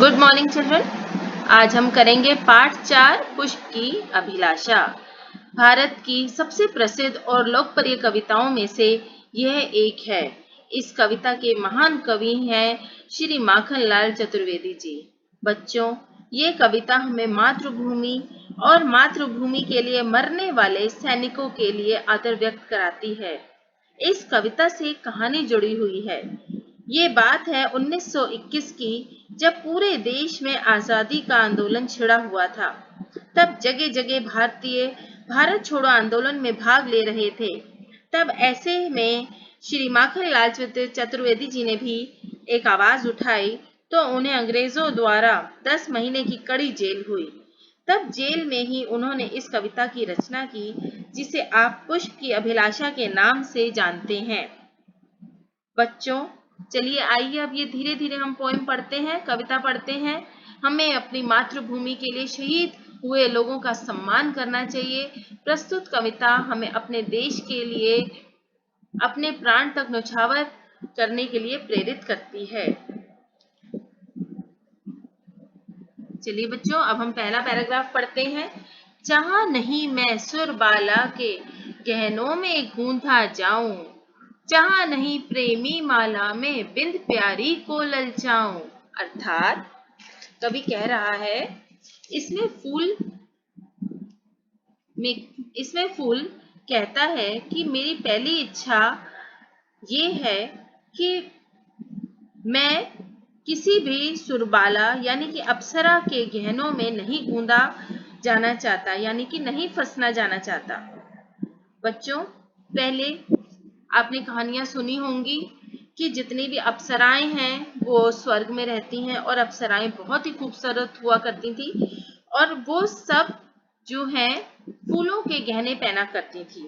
Good morning children. आज हम करेंगे पाठ 4 पुष्प की अभिलाषा। भारत की सबसे प्रसिद्ध और लोकप्रिय कविताओं में से यह एक है। इस कविता के महान कवि हैं श्री माखनलाल चतुर्वेदी जी। बच्चों, ये कविता हमें मातृभूमि और मातृभूमि के लिए मरने वाले सैनिकों के लिए आदर व्यक्त कराती है। इस कविता से एक कहानी जुड़ी हुई है। ये बात है 1921 की, जब पूरे देश में आजादी का आंदोलन छिड़ा हुआ था। तब जगह जगह भारतीय भारत छोड़ो आंदोलन में भाग ले रहे थे। तब ऐसे में श्री माखनलाल चतुर्वेदी जी ने भी एक आवाज उठाई, तो उन्हें अंग्रेजों द्वारा 10 महीने की कड़ी जेल हुई। तब जेल में ही उन्होंने इस कविता की रचना की, जिसे आप पुष्प की अभिलाषा के नाम से जानते हैं। बच्चों, चलिए आइए अब ये धीरे धीरे हम पोएम पढ़ते हैं, कविता पढ़ते हैं। हमें अपनी मातृभूमि के लिए शहीद हुए लोगों का सम्मान करना चाहिए। प्रस्तुत कविता हमें अपने देश के लिए अपने प्राण तक न्यौछावर करने के लिए प्रेरित करती है। चलिए बच्चों, अब हम पहला पैराग्राफ पढ़ते हैं। जहां नहीं मैं सुरबाला के गहनों में गूंथा जाऊं, जहां नहीं प्रेमी माला में बिंद प्यारी को ललचाऊं। अर्थात कवि कह रहा है, इसमें फूल कहता है कि मेरी पहली इच्छा ये है कि मैं किसी भी सुरबाला यानी कि अप्सरा के गहनों में नहीं गूंदा जाना चाहता, यानी कि नहीं फंसना जाना चाहता। बच्चों, पहले आपने कहानियां सुनी होंगी कि जितनी भी अप्सराएं हैं वो स्वर्ग में रहती हैं, और अप्सराएं बहुत ही खूबसूरत हुआ करती थी, और वो सब जो हैं फूलों के गहने पहना करती थी।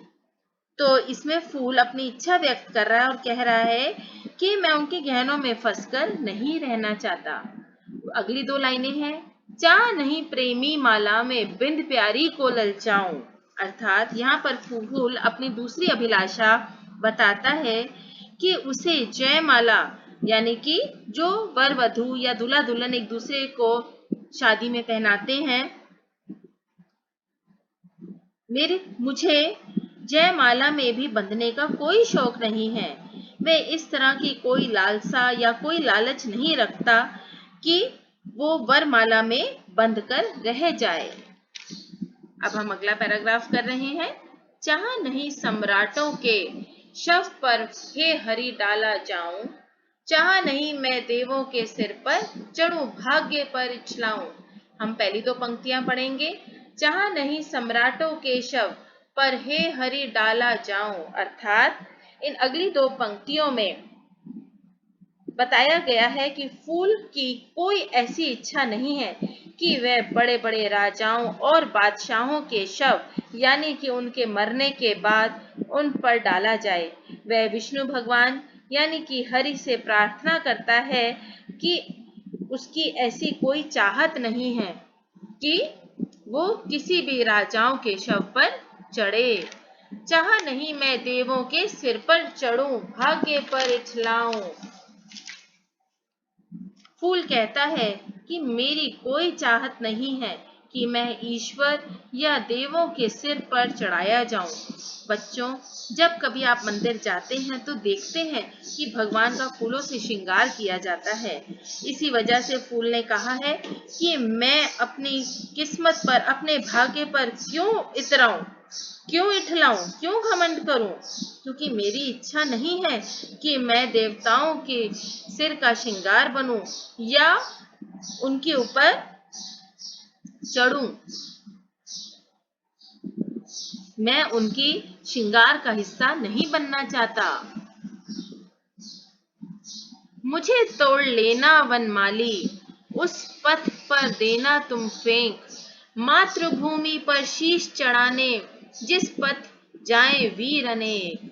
तो इसमें फूल अपनी इच्छा व्यक्त कर रहा है और कह रहा है कि मैं उनके गहनों में फंसकर नहीं रहना चाहता। अगली दो लाइनें हैं, चाह नहीं प्रेमी माला में बिंद प्यारी को ललचाऊं। अर्थात यहाँ पर फूल अपनी दूसरी अभिलाषा बताता है कि उसे जयमाला यानी कि जो वर वधू या दूल्हा दुल्हन एक दूसरे को शादी में पहनाते हैं, मुझे जयमाला में भी बंधने का कोई शौक नहीं है। मैं इस तरह की कोई लालसा या कोई लालच नहीं रखता कि वो वरमाला में बंधकर रह जाए। अब हम अगला पैराग्राफ कर रहे हैं। जहां नहीं सम्राटों के शव पर हे हरि डाला जाऊं, जहां नहीं मैं देवों के सिर पर चढ़ूं भाग्य पर इछलाऊं। हम पहली दो पंक्तियां पढ़ेंगे। जहां नहीं सम्राटों के शव पर हे हरि डाला जाऊं, अर्थात इन अगली दो पंक्तियों में बताया गया है कि फूल की कोई ऐसी इच्छा नहीं है कि वह बड़े बड़े राजाओं और बादशाहों के शव यानी कि उनके मरने के बाद उन पर डाला जाए। वह विष्णु भगवान यानी कि हरि से प्रार्थना करता है कि उसकी ऐसी कोई चाहत नहीं है कि वो किसी भी राजाओं के शव पर चढ़े। चाह नहीं मैं देवों के सिर पर चढ़ूं भाग्य पर इछलाऊं। फूल कहता है कि मेरी कोई चाहत नहीं है कि मैं ईश्वर या देवों के सिर पर चढ़ाया जाऊं। बच्चों, जब कभी आप मंदिर जाते हैं तो देखते हैं कि भगवान का फूलों से श्रृंगार किया जाता है। इसी वजह से फूल ने कहा है कि मैं अपनी किस्मत पर, अपने भाग्य पर क्यों इतराऊं, क्यों इठलाऊं, क्यों घमंड करूं, क्योंकि मेरी इच्छा नहीं है कि मैं देवताओं के सिर का श्रृंगार बनूं या उनके ऊपर चढ़ूं। मैं उनकी श्रृंगार का हिस्सा नहीं बनना चाहता। मुझे तोड़ लेना वनमाली, उस पथ पर देना तुम फेंक, मातृभूमि पर शीश चढ़ाने जिस पथ जाए वीर अनेक।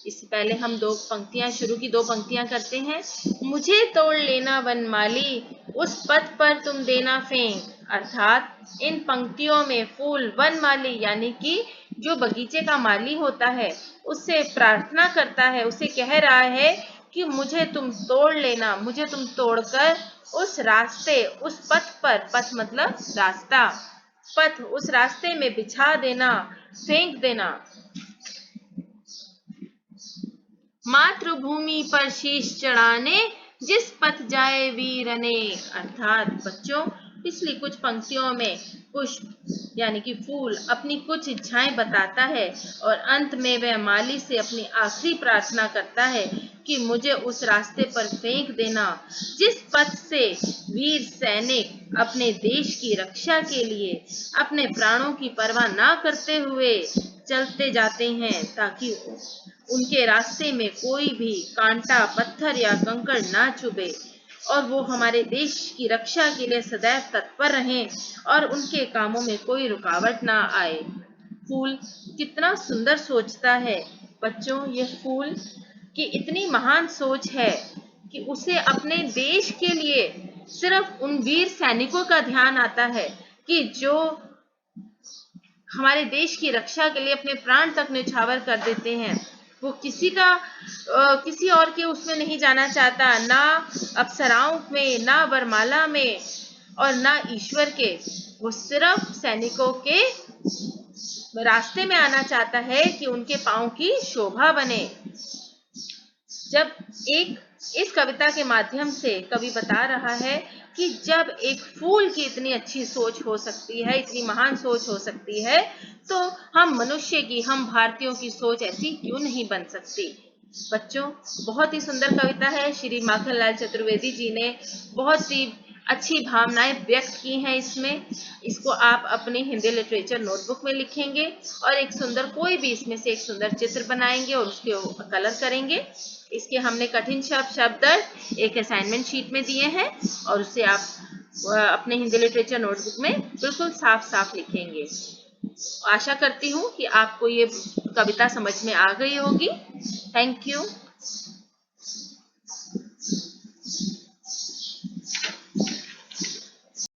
इससे पहले हम दो पंक्तियां करते हैं। मुझे तोड़ लेना वनमाली, उस पथ पर तुम देना फेंक। अर्थात इन पंक्तियों में फूल वनमाली यानी कि जो बगीचे का माली होता है उससे प्रार्थना करता है, उसे कह रहा है कि मुझे तुम तोड़ लेना, मुझे तुम तोड़कर उस रास्ते, उस पथ पर, पथ मतलब रास्ता, पथ उस रास्ते में बिछा देना, फेंक देना। मातृभूमि पर शीश चढ़ाने जिस पथ जाए वीर अनेक। अर्थात बच्चों, पिछली कुछ पंक्तियों में पुष्प यानी कि फूल अपनी कुछ इच्छाएं बताता है और अंत में वह माली से अपनी आखिरी प्रार्थना करता है कि मुझे उस रास्ते पर फेंक देना जिस पथ से वीर सैनिक अपने देश की रक्षा के लिए अपने प्राणों की परवाह ना करते हुए चलते जाते हैं, ताकि उनके रास्ते में कोई भी कांटा, पत्थर या कंकड़ ना चुभे और वो हमारे देश की रक्षा के लिए सदैव तत्पर रहें और उनके कामों में कोई रुकावट ना आए। फूल कितना सुंदर सोचता है बच्चों, ये फूल की इतनी महान सोच है कि उसे अपने देश के लिए सिर्फ उन वीर सैनिकों का ध्यान आता है कि जो हमारे देश की रक्षा के लिए अपने प्राण तक न्यौछावर कर देते हैं। वो किसी और के उसमें नहीं जाना चाहता, ना अप्सराओं में, ना वरमाला में और ना ईश्वर के। वो सिर्फ सैनिकों के रास्ते में आना चाहता है कि उनके पांव की शोभा बने। जब इस कविता के माध्यम से कवि बता रहा है कि जब एक फूल की इतनी अच्छी सोच हो सकती है, इतनी महान सोच हो सकती है, तो हम मनुष्य की, हम भारतीयों की सोच ऐसी क्यों नहीं बन सकती। बच्चों, बहुत ही सुंदर कविता है। श्री माखनलाल चतुर्वेदी जी ने बहुत ही अच्छी भावनाएं व्यक्त की हैं इसमें। इसको आप अपने हिंदी लिटरेचर नोटबुक में लिखेंगे और एक सुंदर, कोई भी इसमें से एक सुंदर चित्र बनाएंगे और उसके कलर करेंगे। इसके हमने कठिन शब्द एक असाइनमेंट शीट में दिए हैं और उसे आप अपने हिंदी लिटरेचर नोटबुक में बिल्कुल साफ साफ लिखेंगे। आशा करती हूँ कि आपको ये कविता समझ में आ गई होगी। Thank you.